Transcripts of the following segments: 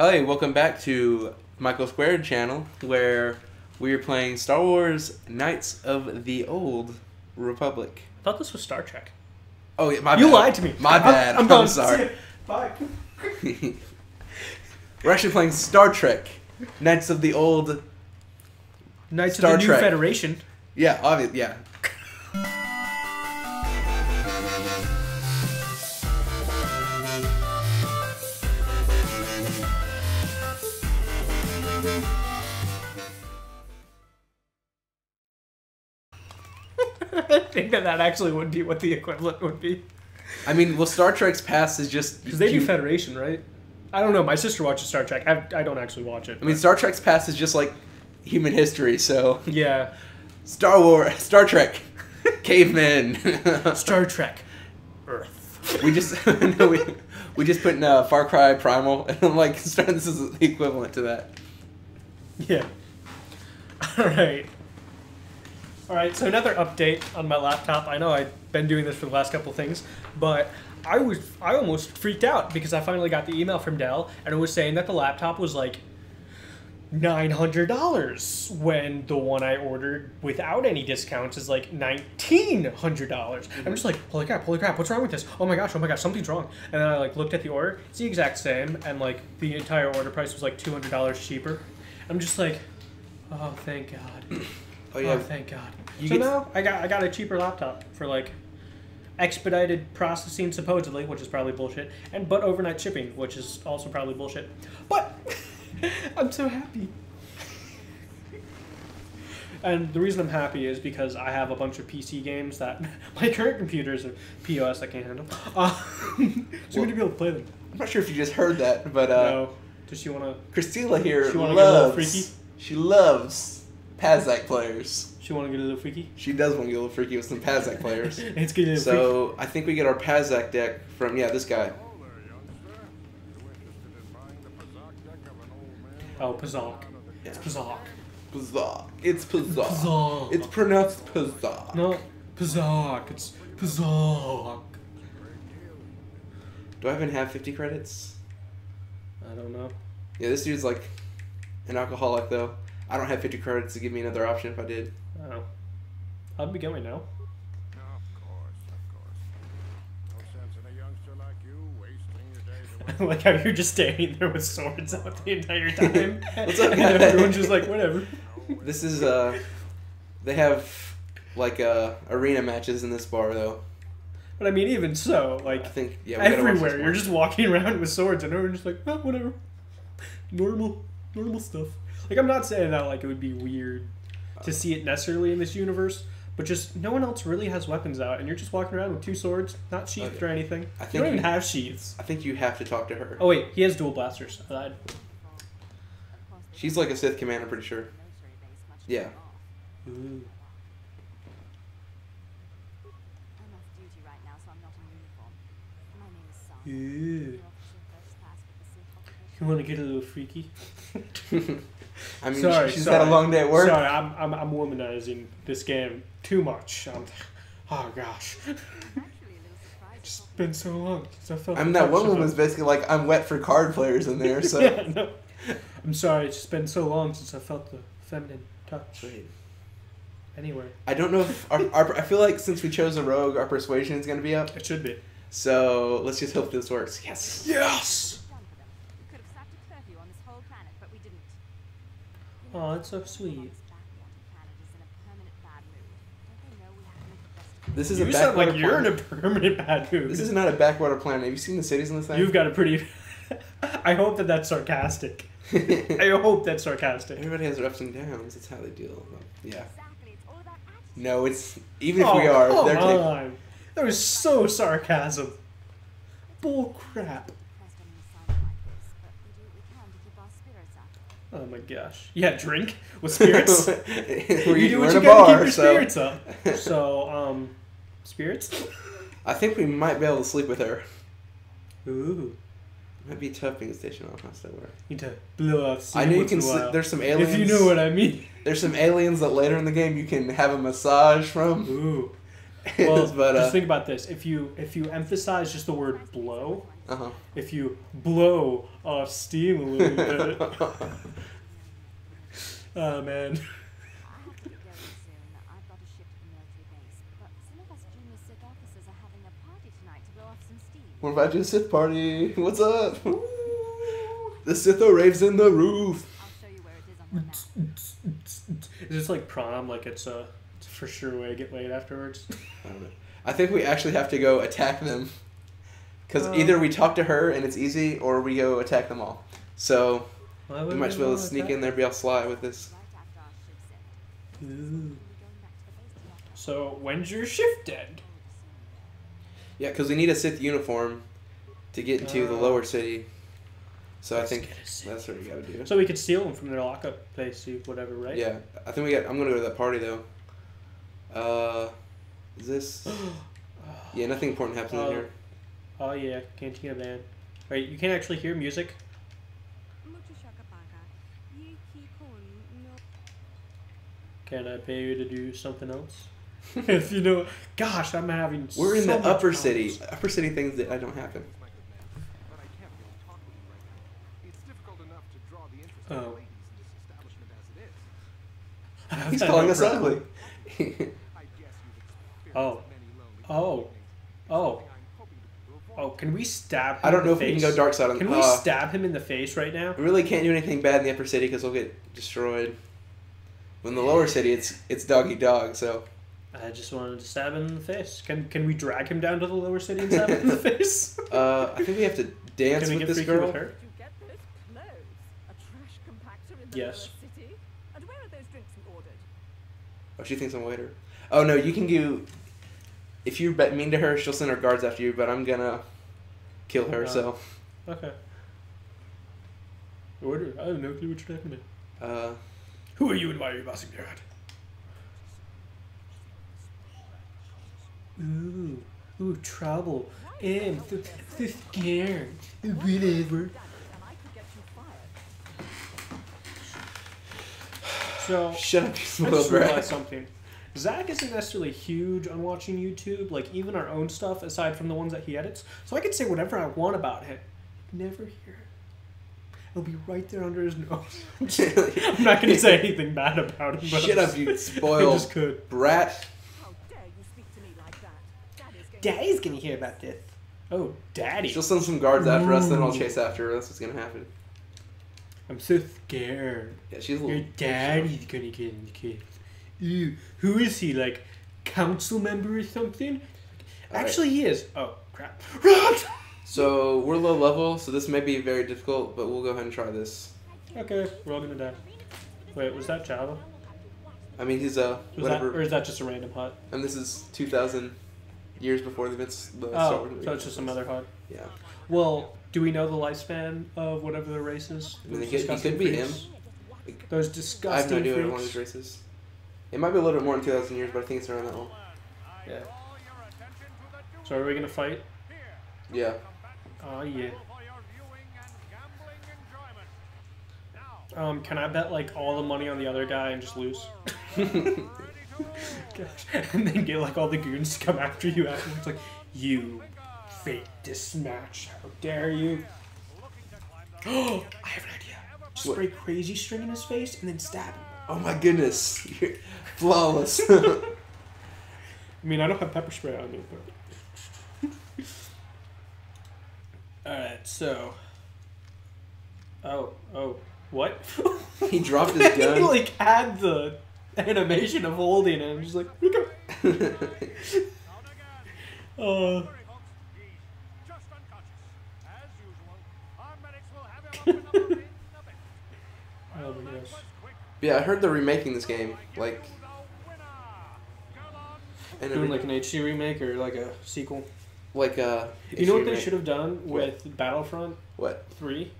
Hi, welcome back to Michael Squared channel, where we are playing Star Wars Knights of the Old Republic. I thought this was Star Trek. Oh, yeah, my bad. You lied to me. My bad. I'm done. sorry. Bye. We're actually playing Star Trek, Knights of the Old... Knights Star of the Trek. New Federation. Yeah, obviously, yeah. I think that actually would be what the equivalent would be. I mean, well, Star Trek's past is just... Because they do Federation, right? I don't know. My sister watches Star Trek. I don't actually watch it. I mean, Star Trek's past is just like human history, so... Yeah. Star Trek, cavemen. Star Trek, Earth. We just we just put in Far Cry Primal, and I'm like, this is the equivalent to that. Yeah. All right, so another update on my laptop. I know I've been doing this for the last couple of things, but I almost freaked out because I finally got the email from Dell, and it was saying that the laptop was like $900 when the one I ordered without any discounts is like $1,900. I'm just like, holy crap, what's wrong with this? Oh my gosh, something's wrong. And then I like looked at the order, it's the exact same, and like the entire order price was like $200 cheaper. I'm just like, oh thank God. Oh yeah, thank God. So now I got a cheaper laptop for like expedited processing supposedly, which is probably bullshit, but overnight shipping, which is also probably bullshit. But I'm so happy. And the reason I'm happy is because I have a bunch of PC games that my current computers are POS I can't handle. So I'm going to be able to play them. I'm not sure if you just heard that, but no. Does she want to? Christila here she wanna get a little freaky? She loves Pazak players. She want to get a little freaky? She does want to get a little freaky with some Pazak players. It's good. So I think we get our Pazak deck from this guy. Oh, Pazak. Yeah. It's Pazak. Pazak. It's Pazak. Pazak. It's pronounced Pazak. No, Pazak. It's Pazak. Do I even have 50 credits? I don't know. Yeah, this dude's like an alcoholic, though. I don't have 50 credits to give me another option if I did. Oh. I'd be going now. Of course. No sense in a youngster like you wasting your days away. Like how you're just standing there with swords out the entire time. What's up, and guys? everyone's just like, whatever. This is, they have, like, arena matches in this bar, though. But I mean, even so, like, I think, yeah, we gotta watch this everywhere, more. you're just walking around with swords and everyone's just like, oh, whatever. Normal stuff. Like, I'm not saying that, like, it would be weird to see it necessarily in this universe, but just no one else really has weapons out, and you're just walking around with two swords, not sheathed or anything. You don't even have sheaths. I think you have to talk to her. Oh, wait, he has dual blasters. I lied. She's like a Sith commander, pretty sure. Yeah. Ooh. Ooh. You want to get a little freaky? I mean, Sorry, she's had a long day at work. Sorry, I'm womanizing this game too much. Oh gosh. It's been so long since I felt. I mean, that one woman's basically like, I'm wet for card players in there, so. Yeah, no. I'm sorry, it's just been so long since I felt the feminine touch. Wait. Anywhere. I don't know if I feel like since we chose a rogue, our persuasion is going to be up. It should be. So let's just hope this works. Yes. Yes. Oh, that's so sweet. This is You a sound backwater like you're in planet. a permanent bad mood. This is not a backwater planet. Have you seen the cities in this thing? You've got a pretty... I hope that that's sarcastic. I hope that's sarcastic. Everybody has their ups and downs. That's how they deal. Yeah. No, it's... Even if we are, they're taking... That was so sarcasm. Bull crap. Oh my gosh. Yeah, drink with spirits. You do what you gotta keep your spirits up. So, spirits? I think we might be able to sleep with her. Ooh. Might be tough being stationed on hostile work. Need to blow off steam. I know you once can in a while. there's some aliens. If you know what I mean. There's some aliens that later in the game you can have a massage from. Ooh. Well, but, just think about this. If you emphasize just the word blow, Uh-huh. If you blow off steam a little bit. Oh, man. I have to get going soon. I've got a ship to the military base, but some of us junior Sith officers are having a party tonight to blow off some steam. We're about to do a Sith party. What's up? The Sitho raves in the roof. I'll show you where it is on the map. Is this like prom? Like it's a for sure way to get laid afterwards? I don't know. I think we actually have to go attack them. Because either we talk to her and it's easy, or we go attack them all. So Why we would might be able to want sneak that? in there, be all sly with this. Right after our ship's Ooh. in. We'll be going back to the base to lock up. So when's your shift end? Yeah, because we need a Sith uniform to get into the lower city. So I Let's think get a Sith that's what we gotta do. So we could steal them from their lockup place, or whatever, right? Yeah, I think we got. I'm gonna go to that party though. Is this? Yeah, nothing important happens in here. Oh yeah, Cantina Band. Wait, you can't actually hear music? Can I pay you to do something else? If you know, gosh, I'm having. We're in so the much upper problems. city. Upper city things that I don't happen. My good man, but I can't really talk with you right now. It's difficult enough to draw the interest of the ladies in this establishment as it is. I've He's had calling no us problem. ugly. I guess you've experienced Oh. many lonely Oh. evenings. Oh. Something I'm hoping to avoid. Oh, can we stab him I don't in know the if we can face? go dark side on. Can we stab him in the face right now? We really can't do anything bad in the upper city because we'll get destroyed. When the lower city, it's dog eat dog. So I just wanted to stab him in the face. Can we drag him down to the lower city and stab him in the face? I think we have to dance Can we with get this freaky girl. with her? Did you get this? Clothes. A trash compactor in the Yes. lower city? And where are those drinks we ordered? Oh, she thinks I'm a waiter. Oh no, you can do. If you bet mean to her, she'll send her guards after you. But I'm gonna kill her. So. Okay. Order. I have no clue what you're talking about. Uh, Who are you and why are you bossing me around? Ooh, trouble. And the scared. Whatever. And I could get you fired. So, shut up, you I spoiled just realized brat. something. Zach isn't necessarily huge on watching YouTube, like even our own stuff, aside from the ones that he edits. So I can say whatever I want about him. Never hear it. It'll be right there under his nose. I'm not going to say anything bad about him. But Shut I'm up, you I spoiled just could. brat. How dare you speak to me like that? Daddy's going to hear about this. Oh, Daddy. She'll send some guards after us, then I'll chase after her. That's what's gonna happen. I'm so scared. Yeah, she's a Your little. daddy's gonna get in the case. Ew, who is he? Like, council member or something? Alright. Actually, he is. Oh, crap. So we're low level, so this may be very difficult, but we'll go ahead and try this. Okay, we're all gonna die. Wait, was that Java? I mean, he's Was whatever. that, or is that just a random hut? And this is 2,000 years before the events. The Star Oh, Wars movie. so it's just another hut. Yeah. Well, do we know the lifespan of whatever the race is? I mean, Those he disgusting could be freaks? him. Those I have disgusting no idea what one of freaks. these races. It might be a little bit more than 2,000 years, but I think it's around that long. Yeah. So are we gonna fight? Yeah. Oh yeah. Can I bet like all the money on the other guy and just lose? And then get like all the goons to come after you afterwards. Like, you faked this match. How dare you? Oh, I have an idea. Just What? spray crazy string in his face and then stab him. Oh my goodness. You're flawless. I mean, I don't have pepper spray on me, but. Alright, so. Oh, what? He dropped his He gun. like had the animation of holding it and just like, look oh my gosh. Yeah, I heard they're remaking this game. Like. And Doing like an HD remake or like a sequel. like You know what they should have done with Battlefront What? 3?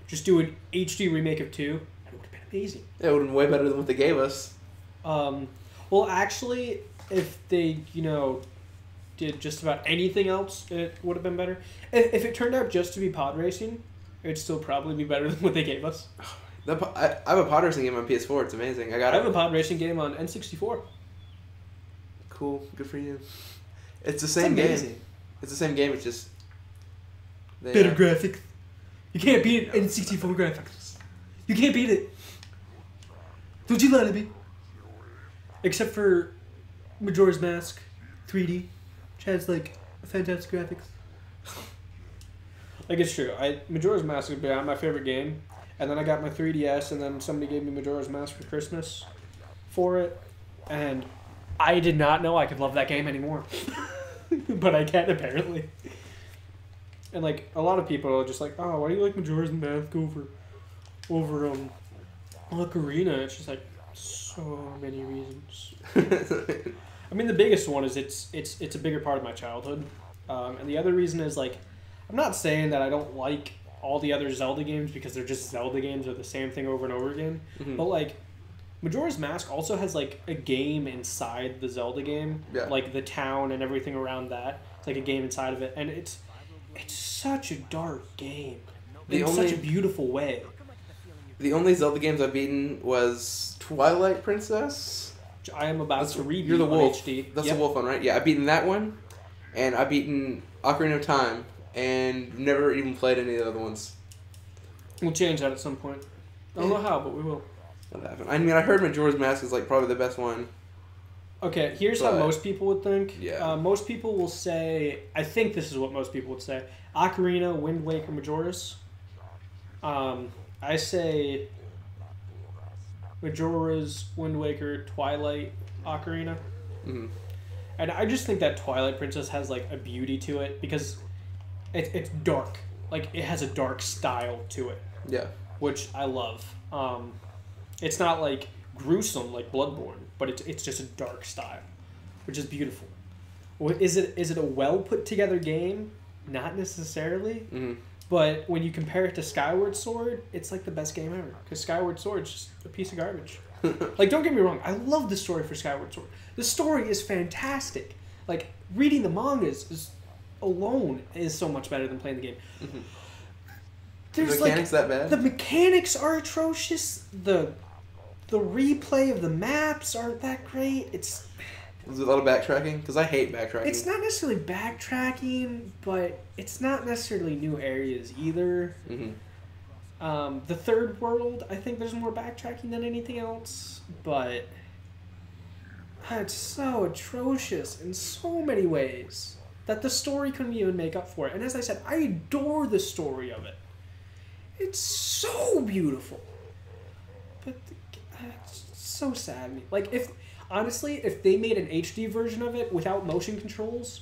Just do an HD remake of 2. That would have been amazing. It would have been way better than what they gave us. Well, actually, if they, did just about anything else, it would have been better. If it turned out just to be pod racing, it'd still probably be better than what they gave us. I have a pod racing game on PS4. It's amazing. I I got have a it. pod racing game on N64. Cool. Good for you. It's the same game. amazing. It's the same game. It's just Better graphics. You can't beat it in 64 graphics. You can't beat it. Don't you lie to me. Except for Majora's Mask 3D, which has like fantastic graphics. Like it's true. Majora's Mask has been my favorite game, and then I got my 3DS, and then somebody gave me Majora's Mask for Christmas for it, and I did not know I could love that game anymore, but I can apparently. And like a lot of people are just like, oh, why do you like Majora's Mask over Ocarina? It's just like so many reasons. I mean, the biggest one is it's a bigger part of my childhood, and the other reason is like, I'm not saying that I don't like all the other Zelda games because they're just Zelda games or the same thing over and over again, but like Majora's Mask also has like a game inside the Zelda game, like the town and everything around that. It's like a game inside of it, and it's such a dark game in such a beautiful way. The only Zelda games I've beaten was Twilight Princess. Which I am about to read. You're the wolf. HD. That's the wolf one, right? Yeah, I've beaten that one, and I've beaten Ocarina of Time, and never even played any of the other ones. We'll change that at some point. I don't know how, but we will. What happened? I mean, I heard Majora's Mask is like probably the best one. Okay, here's how most people would think. Yeah. Most people will say, I think this is what most people would say: Ocarina, Wind Waker, Majora's. I say Majora's, Wind Waker, Twilight, Ocarina. Mm-hmm. And I just think that Twilight Princess has like a beauty to it because it's dark. Like it has a dark style to it. Yeah. Which I love. It's not like gruesome like Bloodborne, but it's just a dark style, which is beautiful. Is it a well put together game? Not necessarily. Mm-hmm. But when you compare it to Skyward Sword, it's like the best game ever. Because Skyward Sword's just a piece of garbage. Like, don't get me wrong, I love the story for Skyward Sword. The story is fantastic. Like, reading the mangas alone is so much better than playing the game. Mm-hmm. There's the mechanics that bad? The mechanics are atrocious. The replay of the maps aren't that great. It's... Is it a lot of backtracking? Because I hate backtracking. It's not necessarily backtracking, but it's not necessarily new areas either. Mm-hmm. The third world, I think there's more backtracking than anything else, but it's so atrocious in so many ways that the story couldn't even make up for it. And as I said, I adore the story of it. It's so beautiful. But it's so sad. Like, honestly, if they made an HD version of it without motion controls,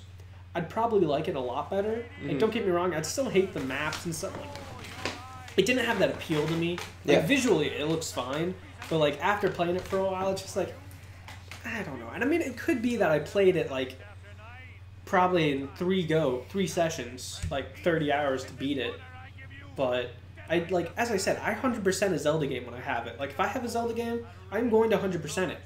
I'd probably like it a lot better. Mm-hmm. Like, don't get me wrong, I'd still hate the maps and stuff. Like, it didn't have that appeal to me. Like, visually, it looks fine, but like after playing it for a while, it's just like, I don't know. And I mean, it could be that I played it like probably in three sessions, like 30 hours to beat it. But I like, as I said, I 100% a Zelda game when I have it. Like, if I have a Zelda game, I'm going to 100% it.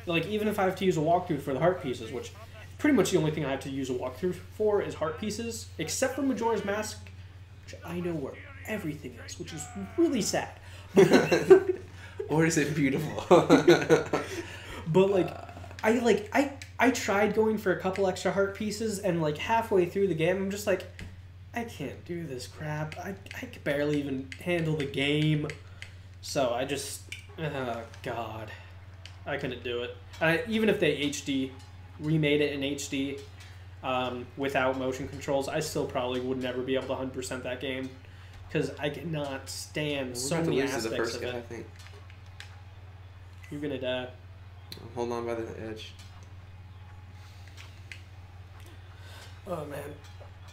Like, even if I have to use a walkthrough for the heart pieces, which pretty much the only thing I have to use a walkthrough for is heart pieces, except for Majora's Mask, which I know where everything is, which is really sad. Or is it beautiful? But I tried going for a couple extra heart pieces, and like halfway through the game, I'm just like, I can't do this crap. I could barely even handle the game. So I just, God, I couldn't do it. Even if they remade it in HD without motion controls, I still probably would never be able to 100% that game. Because I cannot stand so many aspects of it. I think. You're gonna die. I'm holding on by the edge. Oh, man.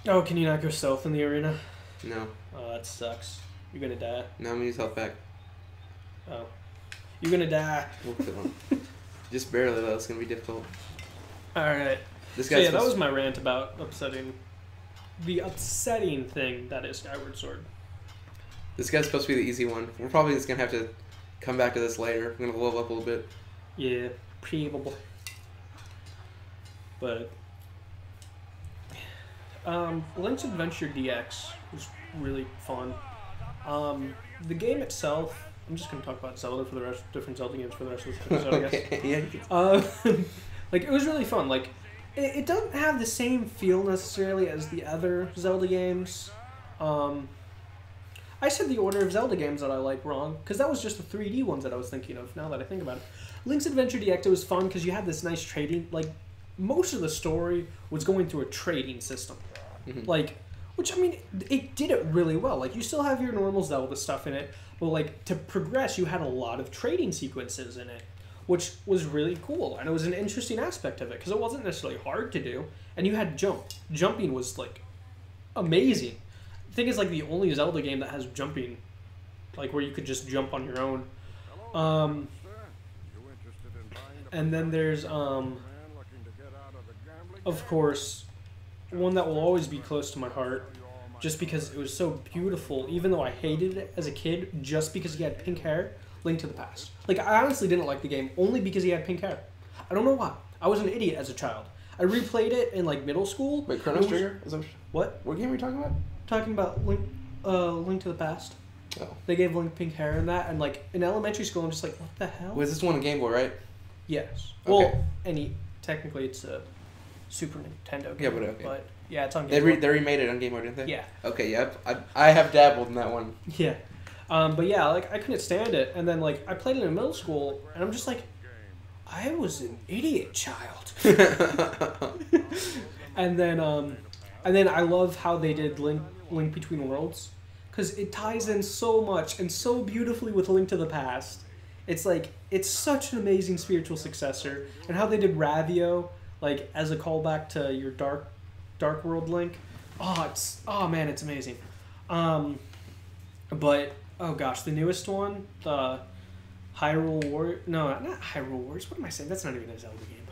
Oh, can you not go stealth in the arena? No. Oh, that sucks. You're gonna die. No, I'm gonna use health back. Oh. You're gonna die. We'll kill him. Just barely, though. It's gonna be difficult. Alright. So yeah, that was my rant about the upsetting thing that is Skyward Sword. This guy's supposed to be the easy one. We're probably just going to have to come back to this later. We're going to level up a little bit. Yeah, probably. But Link's Adventure DX was really fun. The game itself, I'm just going to talk about Zelda for the rest, different Zelda games for the rest of this episode, I guess. Yeah. Like, it was really fun. Like, it doesn't have the same feel necessarily as the other Zelda games. I said the order of Zelda games that I like wrong, because that was just the 3D ones that I was thinking of, now that I think about it. Link's Adventure DX, it was fun because you had this nice trading, like, most of the story was going through a trading system. Like, which, I mean, it did it really well. Like, you still have your normal Zelda stuff in it, but, like, to progress, you had a lot of trading sequences in it, which was really cool, and it was an interesting aspect of it, because it wasn't necessarily hard to do, and you had jump. Jumping was, like, amazing. I think it's, like, the only Zelda game that has jumping, like, where you could just jump on your own. And then there's, of course, one that will always be close to my heart, just because it was so beautiful, even though I hated it as a kid, just because he had pink hair, Link to the Past. Like, I honestly didn't like the game, only because he had pink hair. I don't know why. I was an idiot as a child. I replayed it in, like, middle school. Wait, Chrono Trigger? What? What game are you talking about? Talking about Link to the Past. Oh. They gave Link pink hair in that, and, like, in elementary school, I'm just like, what the hell? Was this one a Game Boy, right? Yes. Okay. Well, technically it's a Super Nintendo game. Yeah, but okay. But, yeah, it's on Game Boy. They remade it on Game Boy, didn't they? Yeah. Okay, yeah. I have dabbled in that one. Yeah. But yeah, like, I couldn't stand it. And then, like, I played it in middle school, and I'm just like, I was an idiot child. and then I love how they did Link Between Worlds, because it ties in so much and so beautifully with Link to the Past. It's like, it's such an amazing spiritual successor, and how they did Ravio, like, as a callback to your Dark World Link. Oh man, it's amazing. But oh gosh, the newest one, the Hyrule Warriors. No, not Hyrule Warriors. What am I saying? That's not even a Zelda game.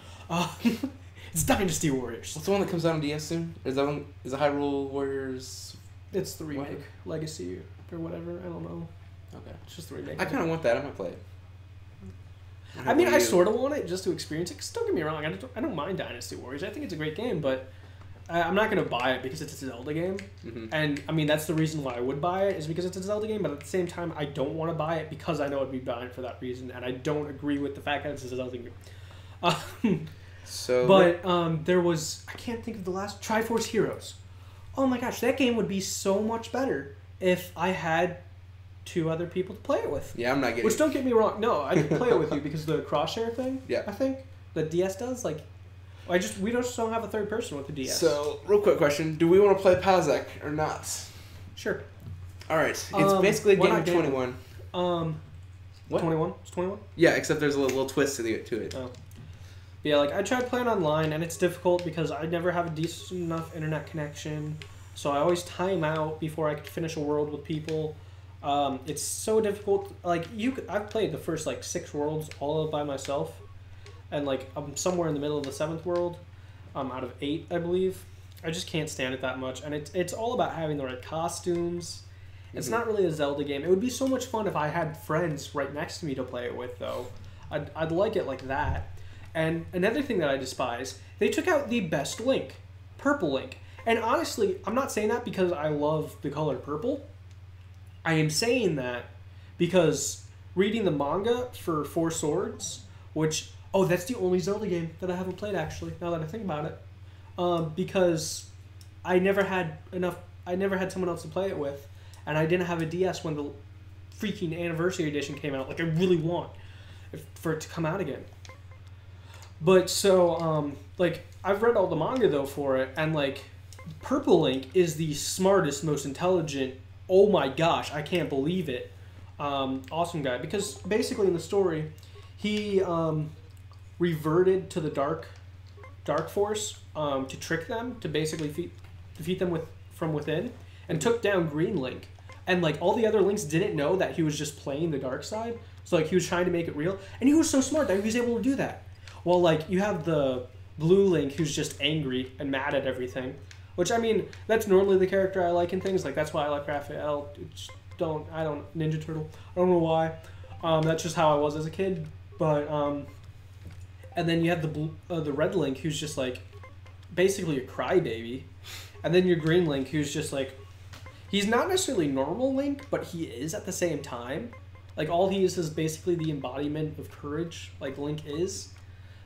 It's Dynasty Warriors. What's the one that comes out on DS soon? Is it Hyrule Warriors? It's the remake, Legacy or whatever. I don't know. Okay, it's just the remake. I kind of want that. I might play it. I mean, I sort of want it just to experience it. 'Cause don't get me wrong, I don't mind Dynasty Warriors. I think it's a great game, but I'm not going to buy it because it's a Zelda game. And, I mean, that's the reason why I would buy it, is because it's a Zelda game, but at the same time, I don't want to buy it because I know I'd be buying it for that reason, and I don't agree with the fact that it's a Zelda game. There was, I can't think of the last, Triforce Heroes. Oh my gosh, that game would be so much better if I had 2 other people to play it with. Yeah, I'm not getting. Which, don't get me wrong, no, I can play it with you because the crosshair thing. Yeah. I think the DS does. Like, we just don't have a third person with the DS. So, real quick question: do we want to play Pazek or not? Sure. All right. It's basically a game of 21. What? 21? It's 21. Yeah, except there's a little twist to it. Oh. Yeah, like, I tried playing online, and it's difficult because I never have a decent enough internet connection, so I always time out before I could finish a world with people. It's so difficult. Like, I've played the first, like, 6 worlds all by myself, and, like, I'm somewhere in the middle of the 7th world, out of 8, I believe. I just can't stand it that much, and it's all about having the right costumes. It's not really a Zelda game. It would be so much fun if I had friends right next to me to play it with, though. I'd like it like that. And another thing that I despise, they took out the best Link, Purple Link. And honestly, I'm not saying that because I love the color purple. I am saying that because reading the manga for 4 Swords, which, that's the only Zelda game that I haven't played, actually, now that I think about it. Because I never had someone else to play it with, and I didn't have a DS when the freaking Anniversary Edition came out, like I really want for it to come out again. But so, like, I've read all the manga, though, for it, and, like, Purple Link is the smartest, most intelligent, oh my gosh, I can't believe it, awesome guy. Because, basically, in the story, he, reverted to the Dark Force, to trick them, to basically defeat them from within, and took down Green Link. And, like, all the other Links didn't know that he was just playing the dark side, so, like, he was trying to make it real, and he was so smart that he was able to do that. Well, like, you have the Blue Link who's just angry and mad at everything. Which, I mean, that's normally the character I like in things. Like, that's why I like Raphael. Ninja Turtle. I don't know why. That's just how I was as a kid. But, and then you have the Red Link who's just, like, basically a crybaby. And then your Green Link who's just, like, he's not necessarily normal Link, but he is at the same time. Like, all he is basically the embodiment of courage, like Link is.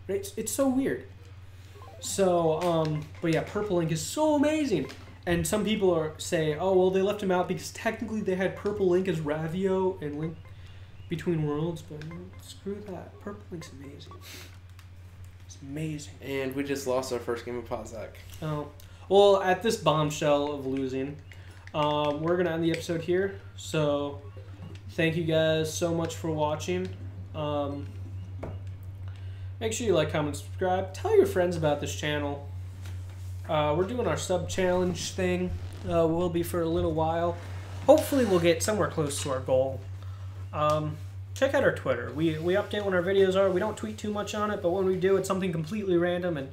It's so weird. So, but yeah, Purple Link is so amazing. And some people say, oh, well, they left him out because technically they had Purple Link as Ravio and Link Between Worlds, but screw that. Purple Link's amazing. It's amazing. And we just lost our first game of Pozak. Oh. Well, at this bombshell of losing, we're going to end the episode here. So, thank you guys so much for watching. Make sure you like, comment, subscribe. Tell your friends about this channel. We're doing our sub challenge thing. We'll be for a little while. Hopefully we'll get somewhere close to our goal. Check out our Twitter. We update when our videos are. We don't tweet too much on it, but when we do, it's something completely random and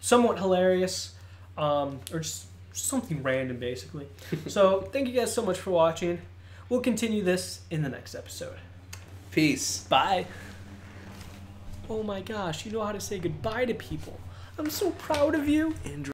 somewhat hilarious. Or just something random, basically. So thank you guys so much for watching. We'll continue this in the next episode. Peace. Bye. Oh my gosh, you know how to say goodbye to people. I'm so proud of you. Andrew.